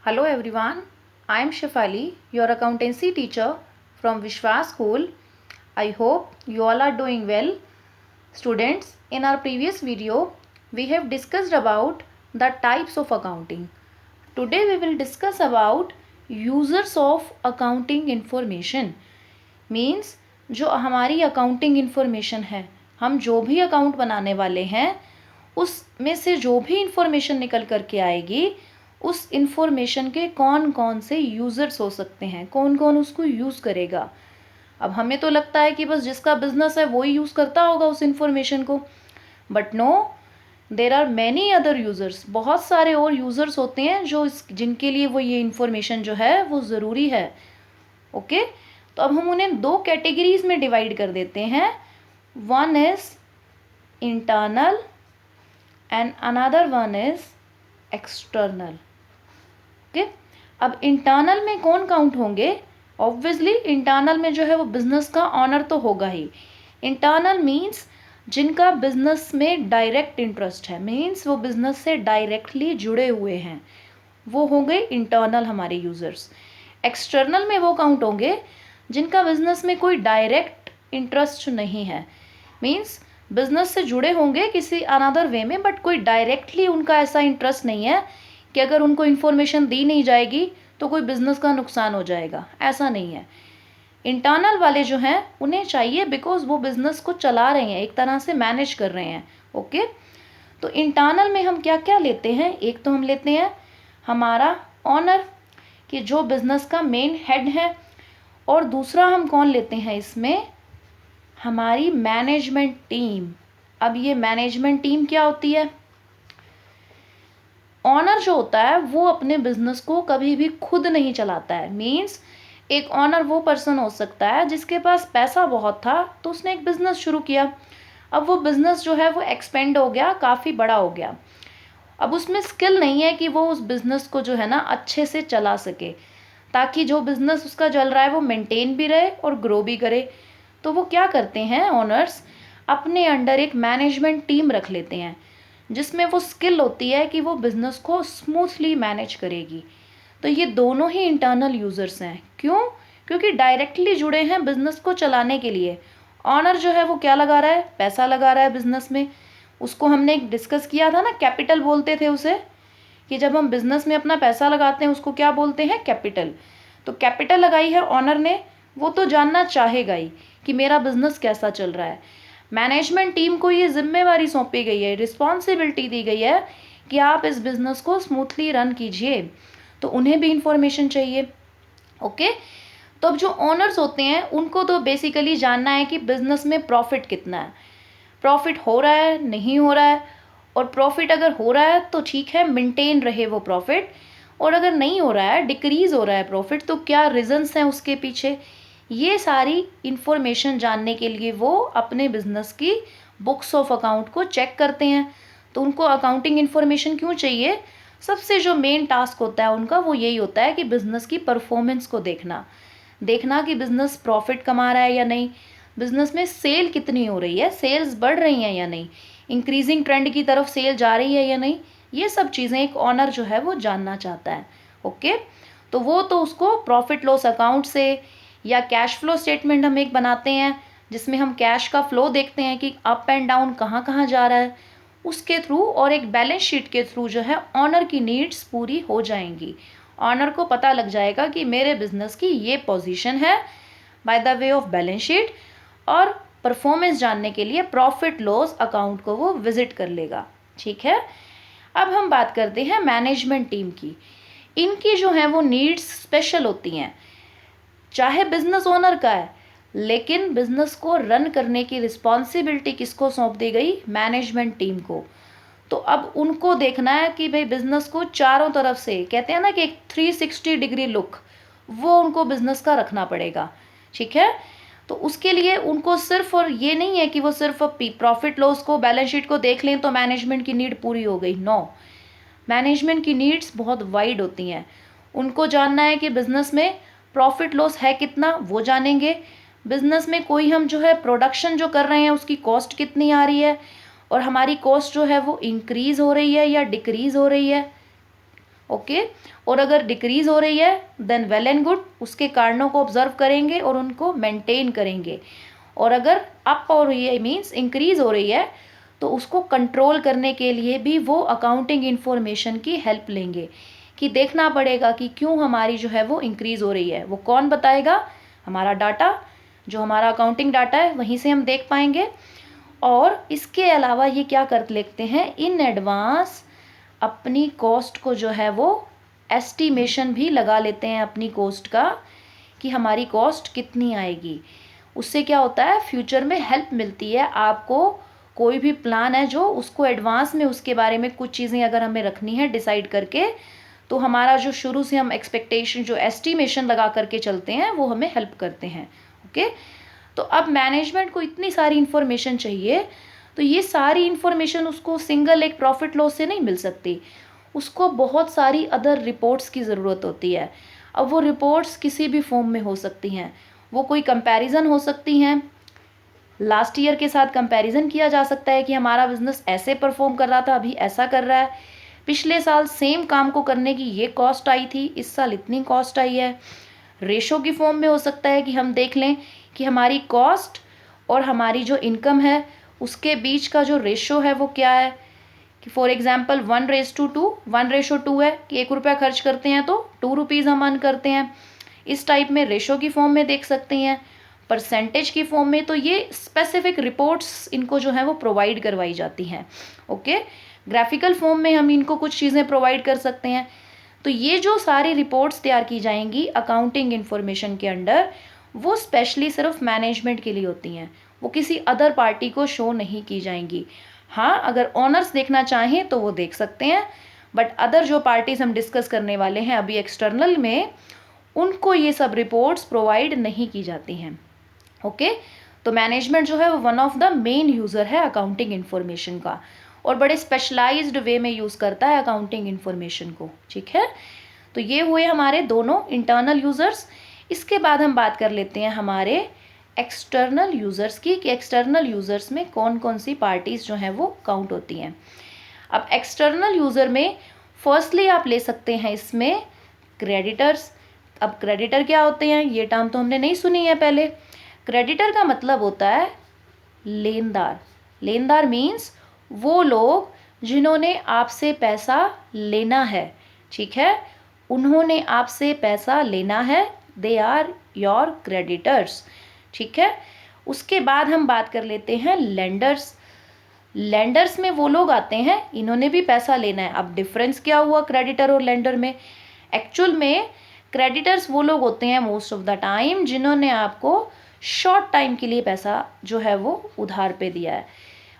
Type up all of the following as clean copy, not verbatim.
Hello everyone, I am Shefali, your accountancy teacher from Vishwas School. I hope you all are doing well. Students, in our previous video, we have discussed about the types of accounting. Today we will discuss about users of accounting information. Means जो हमारी accounting information है, हम जो भी account बनाने वाले हैं उसमें से जो भी information निकल कर के आएगी उस इंफॉर्मेशन के कौन कौन से यूज़र्स हो सकते हैं, कौन कौन उसको यूज़ करेगा। अब हमें तो लगता है कि बस जिसका बिजनेस है वो ही यूज़ करता होगा उस इंफॉर्मेशन को, but no, there are many other users. बहुत सारे और यूज़र्स होते हैं जो जिनके लिए वो ये इंफॉर्मेशन जो है वो ज़रूरी है। ओके, तो अब हम उन्हें दो कैटेगरीज में डिवाइड कर देते हैं। One is internal and another one is external. Okay, अब इंटरनल में कौन काउंट होंगे? ऑब्वियसली इंटरनल में जो है वो बिजनेस का ऑनर तो होगा ही। इंटरनल मीन्स जिनका बिजनेस में डायरेक्ट इंटरेस्ट है, मीन्स वो बिजनेस से डायरेक्टली जुड़े हुए हैं, वो होंगे इंटरनल हमारे यूज़र्स। एक्सटर्नल में वो काउंट होंगे जिनका बिजनेस में कोई डायरेक्ट इंटरेस्ट नहीं है, मीन्स बिजनेस से जुड़े होंगे किसी अनदर वे में, बट कोई डायरेक्टली उनका ऐसा इंटरेस्ट नहीं है कि अगर उनको इन्फॉर्मेशन दी नहीं जाएगी तो कोई बिजनेस का नुकसान हो जाएगा, ऐसा नहीं है। इंटरनल वाले जो हैं उन्हें चाहिए बिकॉज वो बिजनेस को चला रहे हैं, एक तरह से मैनेज कर रहे हैं। ओके, तो इंटरनल में हम क्या क्या लेते हैं? एक तो हम लेते हैं हमारा ऑनर, कि जो बिजनेस का मेन हेड है, और दूसरा हम कौन लेते हैं इसमें? हमारी मैनेजमेंट टीम। अब ये मैनेजमेंट टीम क्या होती है? ऑनर जो होता है वो अपने बिजनेस को कभी भी खुद नहीं चलाता है। मीन्स एक ऑनर वो पर्सन हो सकता है जिसके पास पैसा बहुत था तो उसने एक बिजनेस शुरू किया, अब वो बिजनेस जो है वो एक्सपेंड हो गया, काफ़ी बड़ा हो गया, अब उसमें स्किल नहीं है कि वो उस बिजनेस को जो है ना अच्छे से चला सके, ताकि जो बिजनेस उसका चल रहा है वो मेंटेन भी रहे और ग्रो भी करे। तो वो क्या करते हैं ऑनर्स? अपने अंडर एक मैनेजमेंट टीम रख लेते हैं जिसमें वो स्किल होती है कि वो बिज़नेस को स्मूथली मैनेज करेगी। तो ये दोनों ही इंटरनल यूज़र्स हैं। क्यों? क्योंकि डायरेक्टली जुड़े हैं बिज़नेस को चलाने के लिए। ऑनर जो है वो क्या लगा रहा है? पैसा लगा रहा है बिज़नेस में। उसको हमने डिस्कस किया था ना, कैपिटल बोलते थे उसे, कि जब हम बिज़नेस में अपना पैसा लगाते हैं उसको क्या बोलते हैं? कैपिटल। तो कैपिटल लगाई है ऑनर ने, वो तो जानना चाहेगा ही कि मेरा बिज़नेस कैसा चल रहा है। मैनेजमेंट टीम को ये जिम्मेवारी सौंपी गई है, रिस्पॉन्सिबिलिटी दी गई है कि आप इस बिज़नेस को स्मूथली रन कीजिए, तो उन्हें भी इंफॉर्मेशन चाहिए। ओके, तो अब जो ओनर्स होते हैं उनको तो बेसिकली जानना है कि बिज़नेस में प्रॉफिट कितना है, प्रॉफिट हो रहा है नहीं हो रहा है, और प्रॉफिट अगर हो रहा है तो ठीक है, मेंटेन रहे वो प्रॉफिट, और अगर नहीं हो रहा है, डिक्रीज़ हो रहा है प्रॉफिट, तो क्या रीज़न्स हैं उसके पीछे। ये सारी इन्फॉर्मेशन जानने के लिए वो अपने बिजनेस की बुक्स ऑफ अकाउंट को चेक करते हैं। तो उनको अकाउंटिंग इन्फॉर्मेशन क्यों चाहिए? सबसे जो मेन टास्क होता है उनका वो यही होता है कि बिज़नेस की परफॉर्मेंस को देखना, देखना कि बिज़नेस प्रॉफिट कमा रहा है या नहीं, बिज़नेस में सेल कितनी हो रही है, सेल्स बढ़ रही हैं या नहीं, इंक्रीजिंग ट्रेंड की तरफ सेल जा रही है या नहीं, ये सब चीज़ें एक ऑनर जो है वो जानना चाहता है। ओके, तो वो तो उसको प्रॉफिट लॉस अकाउंट से या कैश फ्लो स्टेटमेंट हम एक बनाते हैं जिसमें हम कैश का फ्लो देखते हैं कि अप एंड डाउन कहाँ कहाँ जा रहा है, उसके थ्रू और एक बैलेंस शीट के थ्रू जो है ऑनर की नीड्स पूरी हो जाएंगी। ऑनर को पता लग जाएगा कि मेरे बिजनेस की ये पोजीशन है by the way of balance sheet, और परफॉर्मेंस जानने के लिए प्रॉफिट लॉस अकाउंट को वो विजिट कर लेगा। ठीक है, अब हम बात करते हैं मैनेजमेंट टीम की। इनकी जो है वो नीड्स स्पेशल होती हैं, चाहे बिजनेस ओनर का है, लेकिन बिजनेस को रन करने की रिस्पॉन्सिबिलिटी किसको सौंप दी गई? मैनेजमेंट टीम को। तो अब उनको देखना है कि भाई बिजनेस को चारों तरफ से, कहते हैं ना कि एक 360 डिग्री लुक, वो उनको बिजनेस का रखना पड़ेगा। ठीक है, तो उसके लिए उनको सिर्फ, और ये नहीं है कि वो सिर्फ प्रॉफिट लॉस को, बैलेंस शीट को देख लें तो मैनेजमेंट की नीड पूरी हो गई। नो, मैनेजमेंट की नीड्स बहुत वाइड होती हैं। उनको जानना है कि बिजनेस में प्रॉफिट लॉस है कितना, वो जानेंगे। बिजनेस में कोई हम जो है प्रोडक्शन जो कर रहे हैं उसकी कॉस्ट कितनी आ रही है, और हमारी कॉस्ट जो है वो इंक्रीज़ हो रही है या डिक्रीज़ हो रही है, ओके। और अगर डिक्रीज़ हो रही है देन वेल एंड गुड, उसके कारणों को ऑब्जर्व करेंगे और उनको मेंटेन करेंगे। और अगर अप हो रही है मीन्स इंक्रीज़ हो रही है, तो उसको कंट्रोल करने के लिए भी वो अकाउंटिंग इन्फॉर्मेशन की हेल्प लेंगे कि देखना पड़ेगा कि क्यों हमारी जो है वो इंक्रीज़ हो रही है। वो कौन बताएगा? हमारा डाटा, जो हमारा अकाउंटिंग डाटा है वहीं से हम देख पाएंगे। और इसके अलावा ये क्या कर लेते हैं, इन एडवांस अपनी कॉस्ट को जो है वो एस्टिमेशन भी लगा लेते हैं अपनी कॉस्ट का, कि हमारी कॉस्ट कितनी आएगी। उससे क्या होता है, फ्यूचर में हेल्प मिलती है आपको। कोई भी प्लान है जो, उसको एडवांस में उसके बारे में कुछ चीज़ें अगर हमें रखनी है डिसाइड करके, तो हमारा जो शुरू से हम एक्सपेक्टेशन जो एस्टिमेशन लगा करके चलते हैं वो हमें हेल्प करते हैं। ओके। तो अब मैनेजमेंट को इतनी सारी इन्फॉर्मेशन चाहिए, तो ये सारी इन्फॉर्मेशन उसको सिंगल एक प्रॉफिट लॉस से नहीं मिल सकती, उसको बहुत सारी अदर रिपोर्ट्स की ज़रूरत होती है। अब वो रिपोर्ट्स किसी भी फॉर्म में हो सकती हैं, वो कोई कंपैरिजन हो सकती हैं, लास्ट ईयर के साथ कंपैरिजन किया जा सकता है कि हमारा बिजनेस ऐसे परफॉर्म कर रहा था, अभी ऐसा कर रहा है, पिछले साल सेम काम को करने की ये कॉस्ट आई थी, इस साल इतनी कॉस्ट आई है। रेशो की फॉर्म में हो सकता है कि हम देख लें कि हमारी कॉस्ट और हमारी जो इनकम है उसके बीच का जो रेशो है वो क्या है, कि फॉर एग्जांपल 1:2, 1:2 है कि 1 रुपया खर्च करते हैं तो 2 रुपीज़ हम अर्न करते हैं। इस टाइप में रेशो की फॉर्म में देख सकते हैं, परसेंटेज की फॉर्म में, तो ये स्पेसिफिक रिपोर्ट्स इनको जो है वो प्रोवाइड करवाई जाती हैं। ओके। ग्राफिकल फॉर्म में हम इनको कुछ चीज़ें प्रोवाइड कर सकते हैं। तो ये जो सारी रिपोर्ट्स तैयार की जाएंगी अकाउंटिंग इन्फॉर्मेशन के अंडर, वो स्पेशली सिर्फ मैनेजमेंट के लिए होती हैं, वो किसी अदर पार्टी को शो नहीं की जाएंगी। हाँ, अगर ऑनर्स देखना चाहें तो वो देख सकते हैं, बट अदर जो पार्टीज हम डिस्कस करने वाले हैं अभी एक्सटर्नल में, उनको ये सब रिपोर्ट्स प्रोवाइड नहीं की जाती हैं। ओके। तो मैनेजमेंट जो है वो one of the main user है अकाउंटिंग इन्फॉर्मेशन का, और बड़े स्पेशलाइज्ड वे में यूज़ करता है अकाउंटिंग इन्फॉर्मेशन को। ठीक है। तो ये हुए हमारे दोनों इंटरनल यूज़र्स। इसके बाद हम बात कर लेते हैं हमारे एक्सटर्नल यूज़र्स की, कि एक्सटर्नल यूज़र्स में कौन कौन सी पार्टीज़ जो हैं वो काउंट होती हैं। अब एक्सटर्नल यूज़र में फर्स्टली आप ले सकते हैं इसमें क्रेडिटर्स। अब क्रेडिटर क्या होते हैं, ये टर्म तो हमने नहीं सुनी है पहले। क्रेडिटर का मतलब होता है लेनदार। लेनदार मीन्स वो लोग जिन्होंने आपसे पैसा लेना है। ठीक है, उन्होंने आपसे पैसा लेना है, दे आर योर क्रेडिटर्स। ठीक है। उसके बाद हम बात कर लेते हैं लेंडर्स। लेंडर्स में वो लोग आते हैं, इन्होंने भी पैसा लेना है। अब डिफरेंस क्या हुआ क्रेडिटर और लेंडर में? एक्चुअल में क्रेडिटर्स वो लोग होते हैं मोस्ट ऑफ द टाइम जिन्होंने आपको शॉर्ट टाइम के लिए पैसा जो है वो उधार पे दिया है।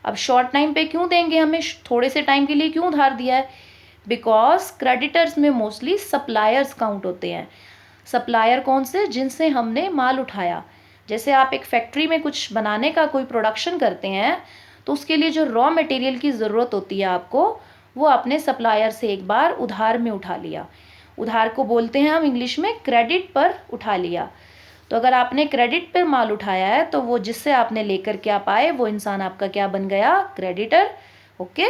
अब शॉर्ट टाइम पे क्यों देंगे हमें, थोड़े से टाइम के लिए क्यों उधार दिया है? बिकॉज क्रेडिटर्स में मोस्टली सप्लायर्स काउंट होते हैं। सप्लायर कौन से? जिनसे हमने माल उठाया। जैसे आप एक फैक्ट्री में कुछ बनाने का कोई प्रोडक्शन करते हैं, तो उसके लिए जो रॉ मटेरियल की ज़रूरत होती है आपको, वो आपने सप्लायर से एक बार उधार में उठा लिया। उधार को बोलते हैं हम इंग्लिश में क्रेडिट पर उठा लिया। तो अगर आपने क्रेडिट पर माल उठाया है तो वो जिससे आपने लेकर के आप आए, वो इंसान आपका क्या बन गया? क्रेडिटर। ओके।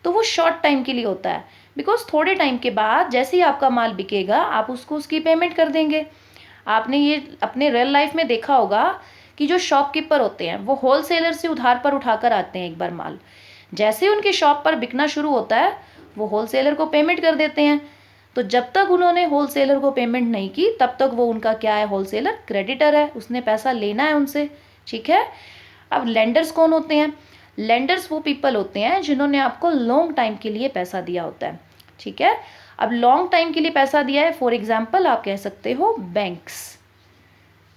तो वो शॉर्ट टाइम के लिए होता है, बिकॉज थोड़े टाइम के बाद जैसे ही आपका माल बिकेगा आप उसको उसकी पेमेंट कर देंगे। आपने ये अपने रियल लाइफ में देखा होगा कि जो शॉपकीपर होते हैं वो होलसेलर से उधार पर उठाकर आते हैं एक बार माल, जैसे ही उनके शॉप पर बिकना शुरू होता है वो होलसेलर को पेमेंट कर देते हैं। तो जब तक उन्होंने होलसेलर को पेमेंट नहीं की तब तक वो उनका क्या है? होलसेलर क्रेडिटर है, उसने पैसा लेना है उनसे। ठीक है। अब लेंडर्स कौन होते हैं? लेंडर्स वो पीपल होते हैं जिन्होंने आपको लॉन्ग टाइम के लिए पैसा दिया होता है। ठीक है। अब लॉन्ग टाइम के लिए पैसा दिया है, फॉर एग्जाम्पल आप कह सकते हो बैंक्स।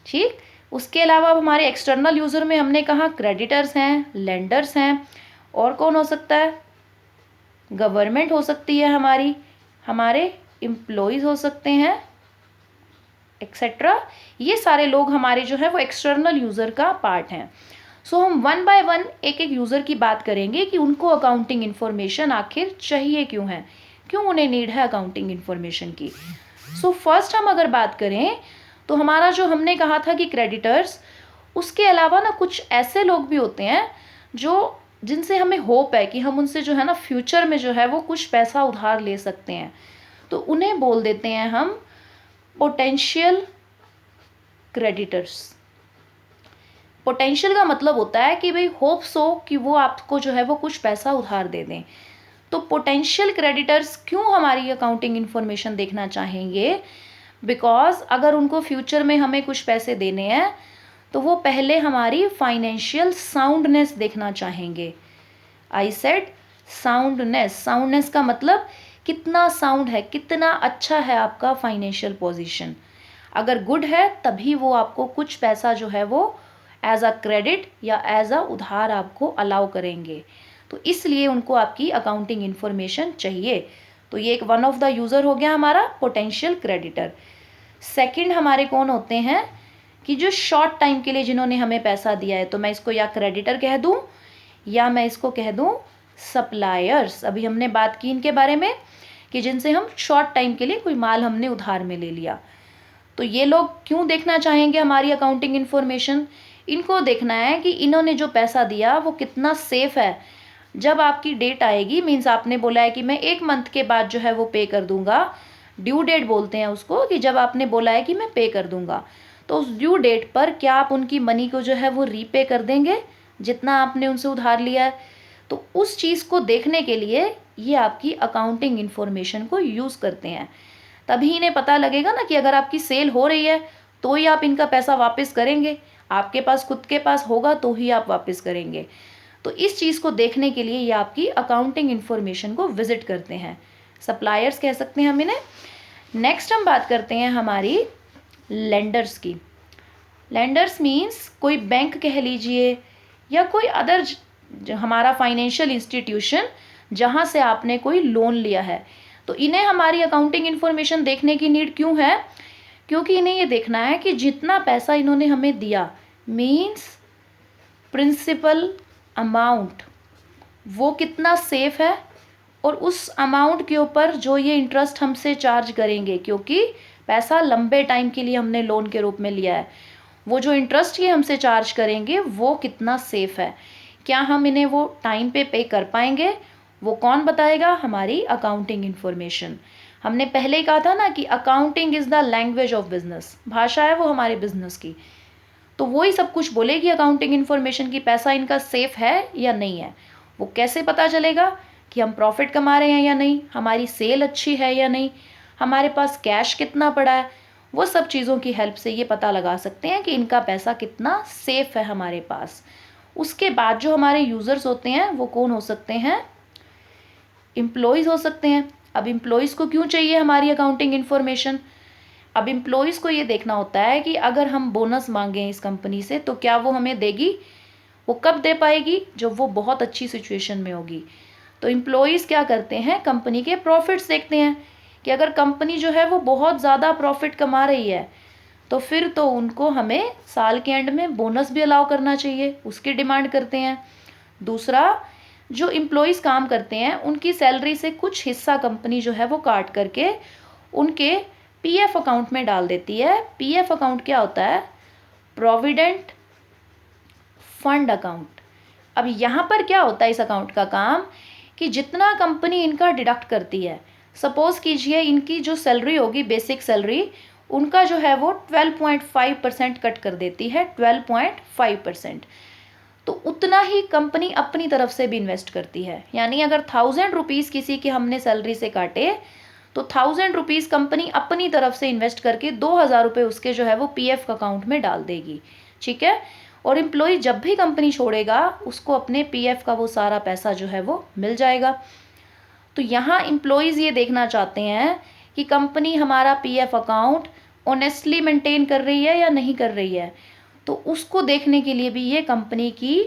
ठीक। उसके अलावा अब हमारे एक्सटर्नल यूज़र में हमने कहा क्रेडिटर्स हैं, लेंडर्स हैं, और कौन हो सकता है? गवर्नमेंट हो सकती है, हमारे एम्प्लॉयज़ हो सकते हैं, एक्सेट्रा। ये सारे लोग हमारे जो है वो एक्सटर्नल यूज़र का पार्ट हैं। सो हम वन बाय वन एक एक यूज़र की बात करेंगे कि उनको अकाउंटिंग इन्फॉर्मेशन आखिर चाहिए क्यों है, क्यों उन्हें नीड है अकाउंटिंग इन्फॉर्मेशन की। सो फर्स्ट हम अगर बात करें तो हमारा जो हमने कहा था कि क्रेडिटर्स, उसके अलावा ना कुछ ऐसे लोग भी होते हैं जो जिनसे हमें होप है कि हम उनसे जो है ना फ्यूचर में जो है वो कुछ पैसा उधार ले सकते हैं। तो उन्हें बोल देते हैं हम पोटेंशियल क्रेडिटर्स। पोटेंशियल का मतलब होता है कि भाई होप सो कि वो आपको जो है वो कुछ पैसा उधार दे दें। तो पोटेंशियल क्रेडिटर्स क्यों हमारी अकाउंटिंग इन्फॉर्मेशन देखना चाहेंगे? बिकॉज अगर उनको फ्यूचर में हमें कुछ पैसे देने हैं तो वो पहले हमारी फाइनेंशियल साउंडनेस देखना चाहेंगे। I said soundness. साउंडनेस का मतलब कितना साउंड है, कितना अच्छा है आपका फाइनेंशियल पोजीशन। अगर गुड है तभी वो आपको कुछ पैसा जो है वो एज अ क्रेडिट या एज अ उधार आपको अलाउ करेंगे। तो इसलिए उनको आपकी अकाउंटिंग इन्फॉर्मेशन चाहिए। तो ये एक वन ऑफ द यूज़र हो गया हमारा पोटेंशियल क्रेडिटर। सेकंड हमारे कौन होते हैं कि जो शॉर्ट टाइम के लिए जिन्होंने हमें पैसा दिया है, तो मैं इसको या क्रेडिटर कह दूं या मैं इसको कह दूं सप्लायर्स। अभी हमने बात की इनके बारे में कि जिनसे हम शॉर्ट टाइम के लिए कोई माल हमने उधार में ले लिया। तो ये लोग क्यों देखना चाहेंगे हमारी अकाउंटिंग इन्फॉर्मेशन? इनको देखना है कि इन्होंने जो पैसा दिया वो कितना सेफ है। जब आपकी डेट आएगी, मीन्स आपने बोला है कि मैं 1 मंथ के बाद जो है वो पे कर दूंगा, ड्यू डेट बोलते हैं उसको, कि जब आपने बोला है कि मैं पे कर दूंगा तो उस ड्यू डेट पर क्या आप उनकी मनी को जो है वो रीपे कर देंगे जितना आपने उनसे उधार लिया है? तो उस चीज़ को देखने के लिए ये आपकी अकाउंटिंग इन्फॉर्मेशन को यूज़ करते हैं। तभी इन्हें पता लगेगा ना कि अगर आपकी सेल हो रही है तो ही आप इनका पैसा वापस करेंगे, आपके पास खुद के पास होगा तो ही आप वापस करेंगे। तो इस चीज़ को देखने के लिए ये आपकी अकाउंटिंग इन्फॉर्मेशन को विजिट करते हैं। सप्लायर्स कह सकते हैं हम इन्हें। नेक्स्ट हम बात करते हैं हमारी लेंडर्स की। लेंडर्स मीन्स कोई बैंक कह लीजिए या कोई अदर हमारा फाइनेंशियल इंस्टीट्यूशन जहाँ से आपने कोई लोन लिया है। तो इन्हें हमारी अकाउंटिंग इन्फॉर्मेशन देखने की नीड क्यों है? क्योंकि इन्हें ये देखना है कि जितना पैसा इन्होंने हमें दिया, मीन्स प्रिंसिपल अमाउंट, वो कितना सेफ है और उस अमाउंट के ऊपर जो ये इंटरेस्ट हमसे चार्ज करेंगे, क्योंकि पैसा लंबे टाइम के लिए हमने लोन के रूप में लिया है, वो जो इंटरेस्ट ये हमसे चार्ज करेंगे वो कितना सेफ है, क्या हम इन्हें वो टाइम पे कर पाएंगे? वो कौन बताएगा? हमारी अकाउंटिंग इन्फॉर्मेशन। हमने पहले ही कहा था ना कि accounting is the language of business, भाषा है वो हमारे बिजनेस की। तो वो ही सब कुछ बोलेगी अकाउंटिंग इन्फॉर्मेशन की पैसा इनका सेफ है या नहीं है। वो कैसे पता चलेगा कि हम प्रॉफिट कमा रहे हैं या नहीं, हमारी सेल अच्छी है या नहीं, हमारे पास कैश कितना पड़ा है, वो सब चीज़ों की हेल्प से ये पता लगा सकते हैं कि इनका पैसा कितना सेफ है हमारे पास। उसके बाद जो हमारे यूज़र्स होते हैं वो कौन हो सकते हैं? एम्प्लॉयज़ हो सकते हैं। अब एम्प्लॉयज़ को क्यों चाहिए हमारी अकाउंटिंग इन्फॉर्मेशन? अब एम्प्लॉयज़ को ये देखना होता है कि अगर हम बोनस मांगें इस कंपनी से तो क्या वो हमें देगी, वो कब दे पाएगी? जब वो बहुत अच्छी सिचुएशन में होगी। तो एम्प्लॉयज़ क्या करते हैं? कंपनी के प्रॉफिट्स देखते हैं कि अगर कंपनी जो है वो बहुत ज़्यादा प्रॉफिट कमा रही है तो फिर तो उनको हमें साल के एंड में बोनस भी अलाउ करना चाहिए, उसकी डिमांड करते हैं। दूसरा, जो एम्प्लॉयज़ काम करते हैं उनकी सैलरी से कुछ हिस्सा कंपनी जो है वो काट करके उनके पीएफ अकाउंट में डाल देती है। पीएफ अकाउंट क्या होता है? Provident fund account. अब यहाँ पर क्या होता है इस अकाउंट का काम कि जितना कंपनी इनका डिडक्ट करती है, सपोज कीजिए इनकी जो सैलरी होगी, बेसिक सैलरी, उनका जो है वो 12.5% कट कर देती है, 12.5%। तो उतना ही कंपनी अपनी तरफ से भी इन्वेस्ट करती है। यानी अगर 1000 रुपीज़ किसी के हमने सैलरी से काटे तो 1000 रुपीज़ कंपनी अपनी तरफ से इन्वेस्ट करके 2000 रुपये उसके जो है वो पीएफ अकाउंट में डाल देगी। ठीक है। और एम्प्लॉय जब भी कंपनी छोड़ेगा उसको अपने पीएफ का वो सारा पैसा जो है वो मिल जाएगा। तो यहाँ एम्प्लॉयज़ ये देखना चाहते हैं कि कंपनी हमारा पीएफ अकाउंट ऑनेस्टली मेंटेन कर रही है या नहीं कर रही है। तो उसको देखने के लिए भी ये कंपनी की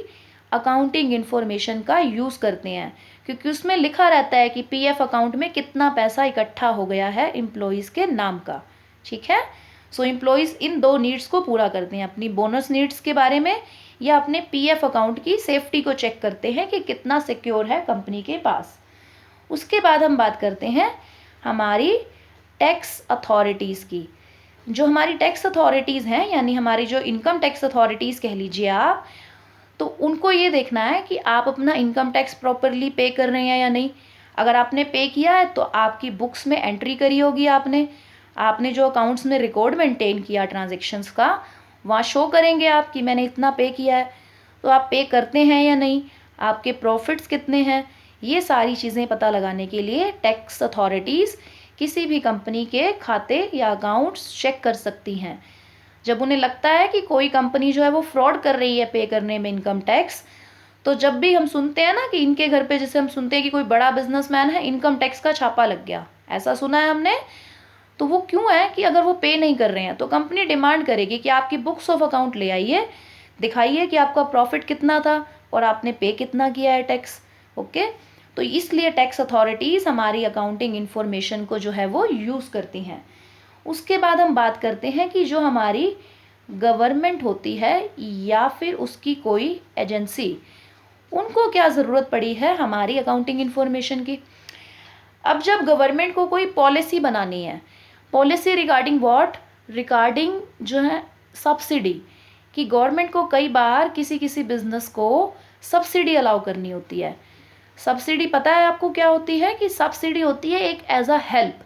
अकाउंटिंग इन्फॉर्मेशन का यूज़ करते हैं, क्योंकि उसमें लिखा रहता है कि पीएफ अकाउंट में कितना पैसा इकट्ठा हो गया है एम्प्लॉयज़ के नाम का। ठीक है। सो एम्प्लॉयज़ इन दो नीड्स को पूरा करते हैं, अपनी बोनस नीड्स के बारे में या अपने पीएफ अकाउंट की सेफ्टी को चेक करते हैं कि कितना सिक्योर है कंपनी के पास। उसके बाद हम बात करते हैं हमारी टैक्स अथॉरिटीज़ की। जो हमारी टैक्स अथॉरिटीज़ हैं, यानी हमारी जो इनकम टैक्स अथॉरिटीज़ कह लीजिए आप, तो उनको ये देखना है कि आप अपना इनकम टैक्स प्रॉपरली पे कर रहे हैं या नहीं। अगर आपने पे किया है तो आपकी बुक्स में एंट्री करी होगी आपने जो अकाउंट्स में रिकॉर्ड मेंटेन किया ट्रांजेक्शन्स का, वहाँ शो करेंगे आप कि मैंने इतना पे किया है। तो आप पे करते हैं या नहीं, आपके प्रॉफिट्स कितने हैं, ये सारी चीज़ें पता लगाने के लिए टैक्स अथॉरिटीज़ किसी भी कंपनी के खाते या अकाउंट्स चेक कर सकती हैं। जब उन्हें लगता है कि कोई कंपनी जो है वो फ्रॉड कर रही है पे करने में इनकम टैक्स, तो जब भी हम सुनते हैं ना कि इनके घर पे, जैसे हम सुनते हैं कि कोई बड़ा बिजनेसमैन है, इनकम टैक्स का छापा लग गया, ऐसा सुना है हमने। तो वो क्यों है कि अगर वो पे नहीं कर रहे हैं तो कंपनी डिमांड करेगी कि आपकी बुक्स ऑफ अकाउंट ले आइए, दिखाइए कि आपका प्रॉफिट कितना था और आपने पे कितना किया है टैक्स। ओके, तो इसलिए टैक्स अथॉरिटीज़ हमारी अकाउंटिंग इन्फॉर्मेशन को जो है वो यूज़ करती हैं। उसके बाद हम बात करते हैं कि जो हमारी गवर्नमेंट होती है या फिर उसकी कोई एजेंसी, उनको क्या ज़रूरत पड़ी है हमारी अकाउंटिंग इन्फॉर्मेशन की। अब जब गवर्नमेंट को कोई पॉलिसी बनानी है, पॉलिसी रिगार्डिंग व्हाट, रिगार्डिंग जो है सब्सिडी, कि गवर्नमेंट को कई बार किसी किसी बिजनेस को सब्सिडी अलाउ करनी होती है। सब्सिडी पता है आपको क्या होती है? कि सब्सिडी होती है एक एज अ हेल्प,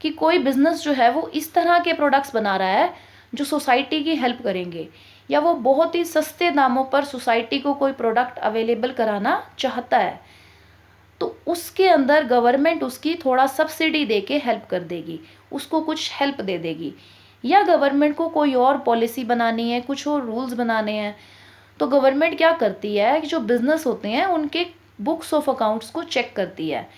कि कोई बिजनेस जो है वो इस तरह के प्रोडक्ट्स बना रहा है जो सोसाइटी की हेल्प करेंगे, या वो बहुत ही सस्ते दामों पर सोसाइटी को कोई प्रोडक्ट अवेलेबल कराना चाहता है, तो उसके अंदर गवर्नमेंट उसकी थोड़ा सब्सिडी दे के हेल्प कर देगी, उसको कुछ हेल्प दे देगी। या गवर्नमेंट को कोई और पॉलिसी बनानी है, कुछ और रूल्स बनाने हैं, तो गवर्नमेंट क्या करती है कि जो बिज़नेस होते हैं उनके बुक्स ऑफ अकाउंट्स को चेक करती है।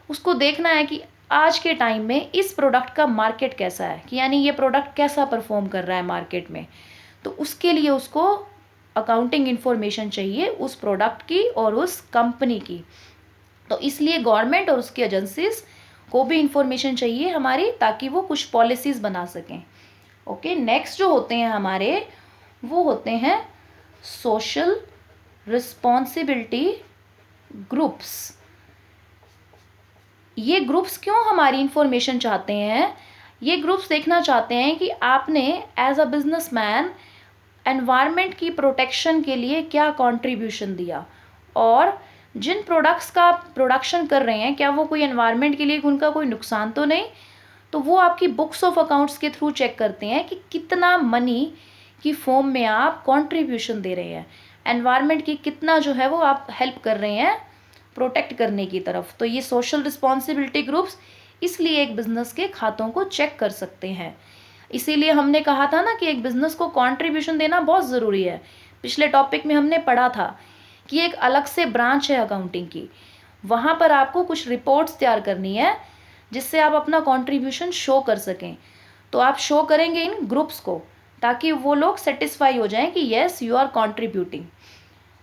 उसको देखना है कि आज के टाइम में इस प्रोडक्ट का मार्केट कैसा है, कि यानी ये प्रोडक्ट कैसा परफॉर्म कर रहा है मार्केट में। तो उसके लिए उसको अकाउंटिंग इन्फॉर्मेशन चाहिए उस प्रोडक्ट की और उस कंपनी की। तो इसलिए गवर्नमेंट और उसकी एजेंसीज को भी इंफॉर्मेशन चाहिए हमारी, ताकि वो कुछ पॉलिसीज़ बना सकें। ओके, नेक्स्ट जो होते हैं हमारे, वो होते हैं सोशल रिस्पॉन्सिबिलिटी ग्रुप्स। ये ग्रुप्स क्यों हमारी इंफॉर्मेशन चाहते हैं? ये ग्रुप्स देखना चाहते हैं कि आपने एज अ बिजनेसमैन एनवायरनमेंट की प्रोटेक्शन के लिए क्या कंट्रीब्यूशन दिया, और जिन प्रोडक्ट्स का आप प्रोडक्शन कर रहे हैं क्या वो कोई एनवायरनमेंट के लिए उनका कोई नुकसान तो नहीं। तो वो आपकी बुक्स ऑफ अकाउंट्स के थ्रू चेक करते हैं कि कितना मनी की फॉर्म में आप कंट्रीब्यूशन दे रहे हैं, एनवायरनमेंट की कितना जो है वो आप हेल्प कर रहे हैं प्रोटेक्ट करने की तरफ। तो ये सोशल रिस्पॉन्सिबिलिटी ग्रुप्स इसलिए एक बिज़नेस के खातों को चेक कर सकते हैं। इसीलिए हमने कहा था ना कि एक बिज़नेस को कंट्रीब्यूशन देना बहुत ज़रूरी है। पिछले टॉपिक में हमने पढ़ा था कि एक अलग से ब्रांच है अकाउंटिंग की, वहाँ पर आपको कुछ रिपोर्ट्स तैयार करनी है जिससे आप अपना कंट्रीब्यूशन शो कर सकें। तो आप शो करेंगे इन ग्रुप्स को, ताकि वो लोग सेटिस्फाई हो जाएं कि येस यू आर कंट्रीब्यूटिंग।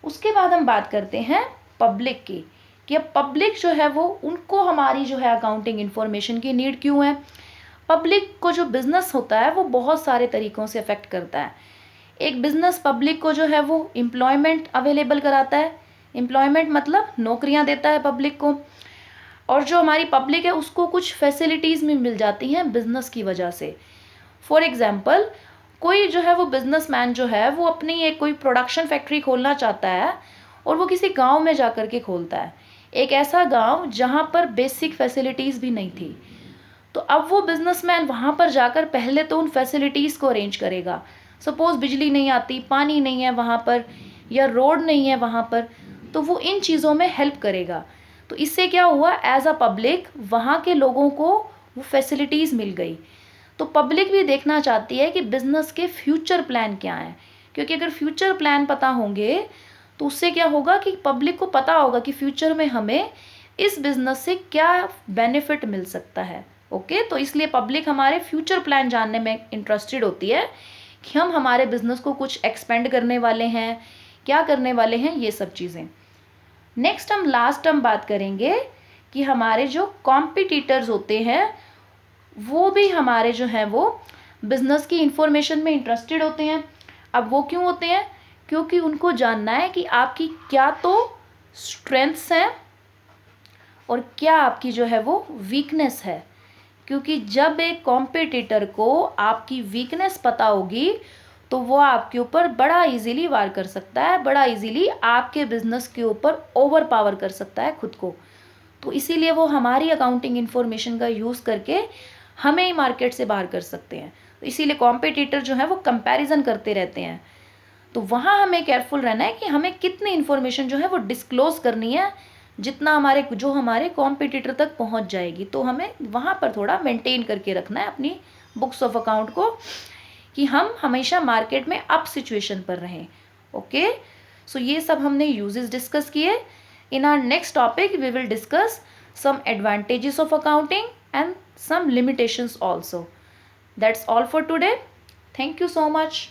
उसके बाद हम बात करते हैं पब्लिक की, कि अब पब्लिक जो है वो, उनको हमारी जो है अकाउंटिंग इन्फॉर्मेशन की नीड क्यों है। पब्लिक को जो बिज़नेस होता है वो बहुत सारे तरीक़ों से अफेक्ट करता है। एक बिज़नेस पब्लिक को जो है वो एम्प्लॉयमेंट अवेलेबल कराता है, एम्प्लॉयमेंट मतलब नौकरियां देता है पब्लिक को, और जो हमारी पब्लिक है उसको कुछ फैसिलिटीज़ भी मिल जाती हैं बिज़नेस की वजह से। फॉर एग्ज़ाम्पल, कोई जो है वो बिजनेसमैन जो है वो अपनी एक कोई प्रोडक्शन फैक्ट्री खोलना चाहता है और वो किसी गांव में जा कर के खोलता है, एक ऐसा गांव जहां पर बेसिक फैसिलिटीज़ भी नहीं थी। तो अब वो बिजनेसमैन वहां पर जाकर पहले तो उन फैसिलिटीज़ को अरेंज करेगा। सपोज़ बिजली नहीं आती, पानी नहीं है वहाँ पर, या रोड नहीं है वहाँ पर, तो वो इन चीज़ों में हेल्प करेगा। तो इससे क्या हुआ, एज अ पब्लिक वहाँ के लोगों को वो फैसिलिटीज़ मिल गई। तो पब्लिक भी देखना चाहती है कि बिज़नेस के फ्यूचर प्लान क्या हैं, क्योंकि अगर फ्यूचर प्लान पता होंगे तो उससे क्या होगा कि पब्लिक को पता होगा कि फ्यूचर में हमें इस बिज़नेस से क्या बेनिफिट मिल सकता है। ओके, तो इसलिए पब्लिक हमारे फ्यूचर प्लान जानने में इंटरेस्टेड होती है कि हम हमारे बिज़नेस को कुछ एक्सपेंड करने वाले हैं, क्या करने वाले हैं, ये सब चीज़ें। नेक्स्ट हम बात करेंगे कि हमारे जो कॉम्पिटिटर्स होते हैं वो भी हमारे जो हैं वो बिज़नेस की इंफॉर्मेशन में इंटरेस्टेड होते हैं। अब वो क्यों होते हैं? क्योंकि उनको जानना है कि आपकी क्या तो स्ट्रेंथ्स हैं और क्या आपकी जो है वो वीकनेस है। क्योंकि जब एक कॉम्पिटिटर को आपकी वीकनेस पता होगी तो वो आपके ऊपर बड़ा इजीली वार कर सकता है, बड़ा इजीली आपके बिजनेस के ऊपर ओवर पावर कर सकता है खुद को। तो इसीलिए वो हमारी अकाउंटिंग इन्फॉर्मेशन का यूज़ करके हमें ही मार्केट से बाहर कर सकते हैं। तो इसीलिए कॉम्पिटिटर जो है वो कंपैरिजन करते रहते हैं। तो वहाँ हमें केयरफुल रहना है कि हमें कितनी इन्फॉर्मेशन जो है वो डिस्क्लोज करनी है, जितना हमारे कॉम्पिटिटर तक पहुँच जाएगी। तो हमें वहाँ पर थोड़ा मेंटेन करके रखना है अपनी बुक्स ऑफ अकाउंट को, कि हम हमेशा मार्केट में अप सिचुएशन पर रहें। ओके, सो ये सब हमने यूजेस डिस्कस किए। In our next topic we will discuss some advantages of accounting and some limitations also. That's all for today. Thank you so much.